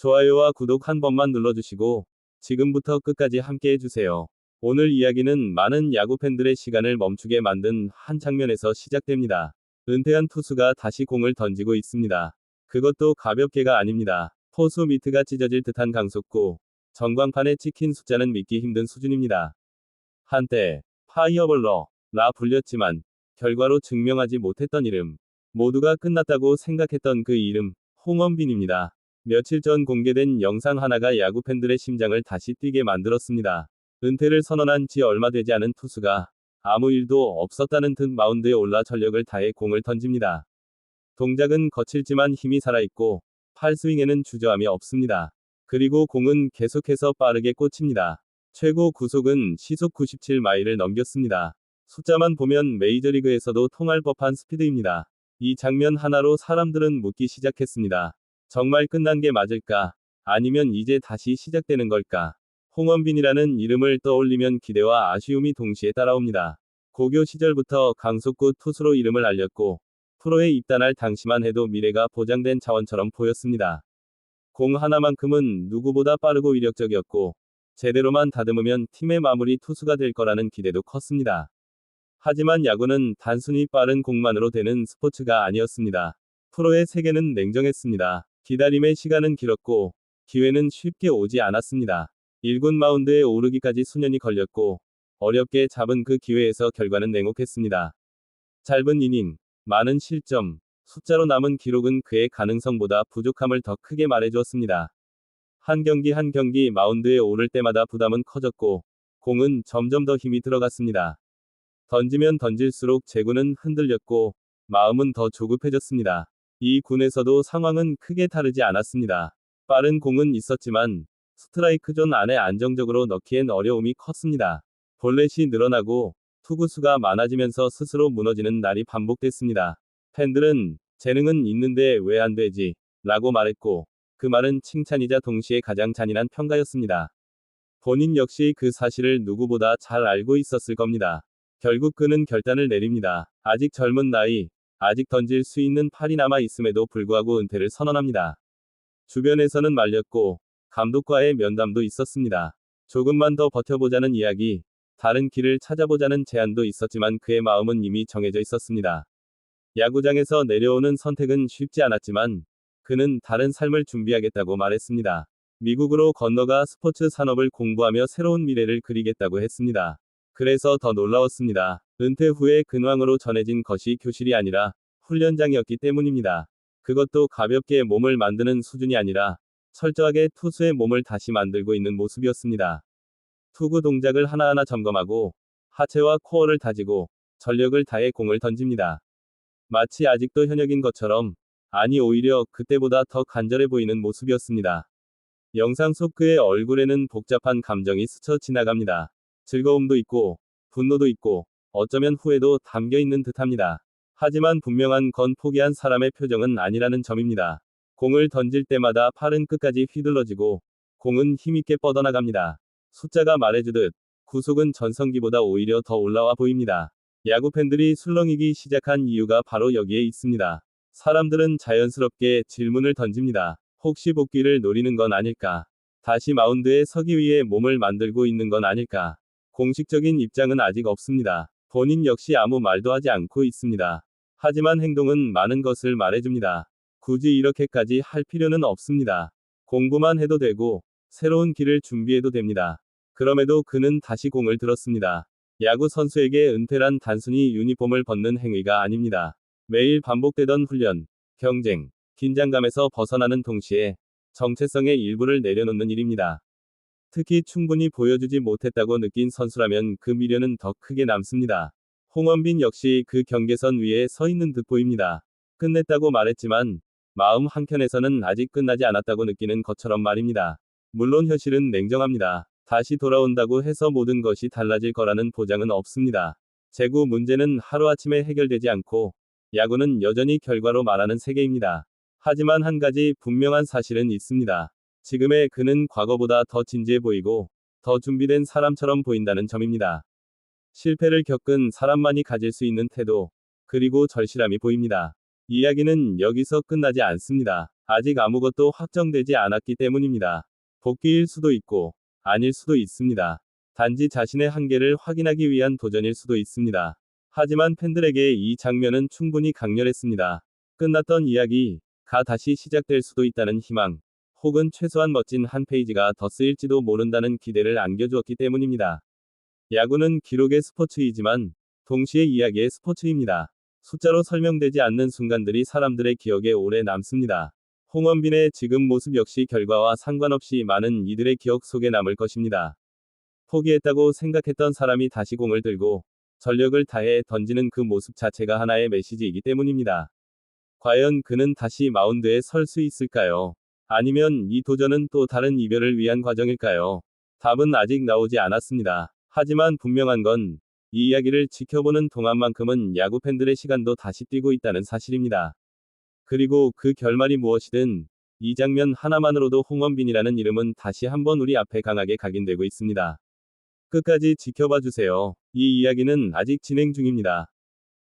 좋아요와 구독 한 번만 눌러주시고 지금부터 끝까지 함께 해주세요. 오늘 이야기는 많은 야구 팬들의 시간을 멈추게 만든 한 장면에서 시작됩니다. 은퇴한 투수가 다시 공을 던지고 있습니다. 그것도 가볍게가 아닙니다. 포수 미트가 찢어질 듯한 강속구, 전광판에 찍힌 숫자는 믿기 힘든 수준입니다. 한때 파이어볼러라 불렸지만 결과로 증명하지 못했던 이름, 모두가 끝났다고 생각했던 그 이름, 홍원빈입니다. 며칠 전 공개된 영상 하나가 야구 팬들의 심장을 다시 뛰게 만들었습니다. 은퇴를 선언한 지 얼마 되지 않은 투수가 아무 일도 없었다는 듯 마운드에 올라 전력을 다해 공을 던집니다. 동작은 거칠지만 힘이 살아있고 팔스윙에는 주저함이 없습니다. 그리고 공은 계속해서 빠르게 꽂힙니다. 최고 구속은 시속 97마일을 넘겼습니다. 숫자만 보면 메이저리그에서도 통할 법한 스피드입니다. 이 장면 하나로 사람들은 묻기 시작했습니다. 정말 끝난 게 맞을까? 아니면 이제 다시 시작되는 걸까? 홍원빈이라는 이름을 떠올리면 기대와 아쉬움이 동시에 따라옵니다. 고교 시절부터 강속구 투수로 이름을 알렸고 프로에 입단할 당시만 해도 미래가 보장된 차원처럼 보였습니다. 공 하나만큼은 누구보다 빠르고 위력적이었고 제대로만 다듬으면 팀의 마무리 투수가 될 거라는 기대도 컸습니다. 하지만 야구는 단순히 빠른 공만으로 되는 스포츠가 아니었습니다. 프로의 세계는 냉정했습니다. 기다림의 시간은 길었고 기회는 쉽게 오지 않았습니다. 1군 마운드에 오르기까지 수년이 걸렸고 어렵게 잡은 그 기회에서 결과는 냉혹했습니다. 짧은 이닝, 많은 실점, 숫자로 남은 기록은 그의 가능성보다 부족함을 더 크게 말해주었습니다. 한 경기 한 경기 마운드에 오를 때마다 부담은 커졌고 공은 점점 더 힘이 들어갔습니다. 던지면 던질수록 제구는 흔들렸고 마음은 더 조급해졌습니다. 이 군에서도 상황은 크게 다르지 않았습니다. 빠른 공은 있었지만 스트라이크 존 안에 안정적으로 넣기엔 어려움이 컸습니다. 볼넷이 늘어나고 투구수가 많아지면서 스스로 무너지는 날이 반복됐습니다. 팬들은 재능은 있는데 왜 안 되지? 라고 말했고 그 말은 칭찬이자 동시에 가장 잔인한 평가였습니다. 본인 역시 그 사실을 누구보다 잘 알고 있었을 겁니다. 결국 그는 결단을 내립니다. 아직 젊은 나이, 아직 던질 수 있는 팔이 남아 있음에도 불구하고 은퇴를 선언합니다. 주변에서는 말렸고 감독과의 면담도 있었습니다. 조금만 더 버텨보자는 이야기, 다른 길을 찾아보자는 제안도 있었지만 그의 마음은 이미 정해져 있었습니다. 야구장에서 내려오는 선택은 쉽지 않았지만 그는 다른 삶을 준비하겠다고 말했습니다. 미국으로 건너가 스포츠 산업을 공부하며 새로운 미래를 그리겠다고 했습니다. 그래서 더 놀라웠습니다. 은퇴 후에 근황으로 전해진 것이 교실이 아니라 훈련장이었기 때문입니다. 그것도 가볍게 몸을 만드는 수준이 아니라 철저하게 투수의 몸을 다시 만들고 있는 모습이었습니다. 투구 동작을 하나하나 점검하고 하체와 코어를 다지고 전력을 다해 공을 던집니다. 마치 아직도 현역인 것처럼, 아니 오히려 그때보다 더 간절해 보이는 모습이었습니다. 영상 속 그의 얼굴에는 복잡한 감정이 스쳐 지나갑니다. 즐거움도 있고 분노도 있고 어쩌면 후회도 담겨 있는 듯합니다. 하지만 분명한 건 포기한 사람의 표정은 아니라는 점입니다. 공을 던질 때마다 팔은 끝까지 휘둘러지고 공은 힘있게 뻗어나갑니다. 숫자가 말해주듯 구속은 전성기보다 오히려 더 올라와 보입니다. 야구 팬들이 술렁이기 시작한 이유가 바로 여기에 있습니다. 사람들은 자연스럽게 질문을 던집니다. 혹시 복귀를 노리는 건 아닐까? 다시 마운드에 서기 위해 몸을 만들고 있는 건 아닐까? 공식적인 입장은 아직 없습니다. 본인 역시 아무 말도 하지 않고 있습니다. 하지만 행동은 많은 것을 말해줍니다. 굳이 이렇게까지 할 필요는 없습니다. 공부만 해도 되고 새로운 길을 준비해도 됩니다. 그럼에도 그는 다시 공을 들었습니다. 야구 선수에게 은퇴란 단순히 유니폼을 벗는 행위가 아닙니다. 매일 반복되던 훈련, 경쟁, 긴장감에서 벗어나는 동시에 정체성의 일부를 내려놓는 일입니다. 특히 충분히 보여주지 못했다고 느낀 선수라면 그 미련은 더 크게 남습니다. 홍원빈 역시 그 경계선 위에 서 있는 듯 보입니다. 끝냈다고 말했지만 마음 한켠에서는 아직 끝나지 않았다고 느끼는 것처럼 말입니다. 물론 현실은 냉정합니다. 다시 돌아온다고 해서 모든 것이 달라질 거라는 보장은 없습니다. 재구 문제는 하루아침에 해결되지 않고 야구는 여전히 결과로 말하는 세계입니다. 하지만 한 가지 분명한 사실은 있습니다. 지금의 그는 과거보다 더 진지해 보이고 더 준비된 사람처럼 보인다는 점입니다. 실패를 겪은 사람만이 가질 수 있는 태도, 그리고 절실함이 보입니다. 이야기는 여기서 끝나지 않습니다. 아직 아무것도 확정되지 않았기 때문입니다. 복귀일 수도 있고, 아닐 수도 있습니다. 단지 자신의 한계를 확인하기 위한 도전일 수도 있습니다. 하지만 팬들에게 이 장면은 충분히 강렬했습니다. 끝났던 이야기가 다시 시작될 수도 있다는 희망, 혹은 최소한 멋진 한 페이지가 더 쓰일지도 모른다는 기대를 안겨주었기 때문입니다. 야구는 기록의 스포츠이지만, 동시에 이야기의 스포츠입니다. 숫자로 설명되지 않는 순간들이 사람들의 기억에 오래 남습니다. 홍원빈의 지금 모습 역시 결과와 상관없이 많은 이들의 기억 속에 남을 것입니다. 포기했다고 생각했던 사람이 다시 공을 들고 전력을 다해 던지는 그 모습 자체가 하나의 메시지이기 때문입니다. 과연 그는 다시 마운드에 설 수 있을까요? 아니면 이 도전은 또 다른 이별을 위한 과정일까요? 답은 아직 나오지 않았습니다. 하지만 분명한 건 이 이야기를 지켜보는 동안만큼은 야구 팬들의 시간도 다시 뛰고 있다는 사실입니다. 그리고 그 결말이 무엇이든 이 장면 하나만으로도 홍원빈이라는 이름은 다시 한번 우리 앞에 강하게 각인되고 있습니다. 끝까지 지켜봐 주세요. 이 이야기는 아직 진행 중입니다.